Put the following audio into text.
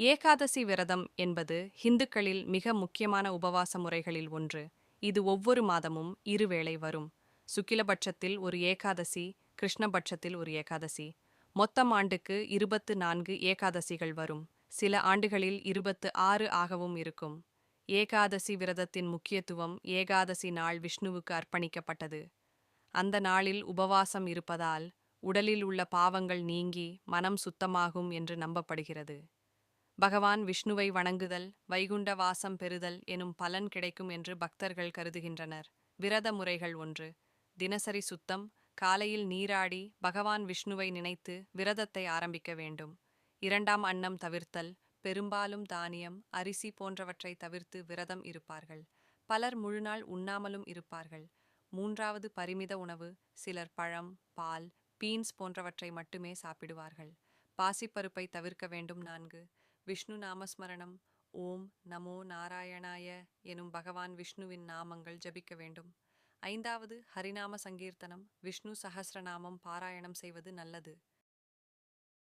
ஏகாதசி விரதம் என்பது ஹிந்துக்களில் மிக முக்கியமான உபவாச முறைகளில் ஒன்று. இது ஒவ்வொரு மாதமும் இருவேளை வரும். சுக்கிலபட்சத்தில் ஒரு ஏகாதசி, கிருஷ்ணபட்சத்தில் ஒரு ஏகாதசி. மொத்தம் ஆண்டுக்கு 24 ஏகாதசிகள் வரும். சில ஆண்டுகளில் 26 ஆகவும் இருக்கும். ஏகாதசி விரதத்தின் முக்கியத்துவம்: ஏகாதசி நாள் விஷ்ணுவுக்கு அர்ப்பணிக்கப்பட்டது. அந்த நாளில் உபவாசம் இருப்பதால் உடலில் உள்ள பாவங்கள் நீங்கி மனம் சுத்தமாகும் என்று நம்பப்படுகிறது. பகவான் விஷ்ணுவை வணங்குதல், வைகுண்ட வாசம் பெறுதல் எனும் பலன் கிடைக்கும் என்று பக்தர்கள் கருதுகின்றனர். விரத முறைகள்: 1. தினசரி சுத்தம். காலையில் நீராடி பகவான் விஷ்ணுவை நினைத்து விரதத்தை ஆரம்பிக்க வேண்டும். 2. அன்னம் தவிர்த்தல். பெரும்பாலும் தானியம், அரிசி போன்றவற்றை தவிர்த்து விரதம் இருப்பார்கள். பலர் முழுநாள் உண்ணாமலும் இருப்பார்கள். 3. பரிமித உணவு. சிலர் பழம், பால், பீன்ஸ் போன்றவற்றை மட்டுமே சாப்பிடுவார்கள். பாசிப்பருப்பை தவிர்க்க வேண்டும். 4. விஷ்ணு நாமஸ்மரணம். ஓம் நமோ நாராயணாய எனும் பகவான் விஷ்ணுவின் நாமங்கள் ஜபிக்க வேண்டும். 5. ஹரிநாம சங்கீர்த்தனம். விஷ்ணு சஹஸ்ரநாமம் பாராயணம் செய்வது நல்லது.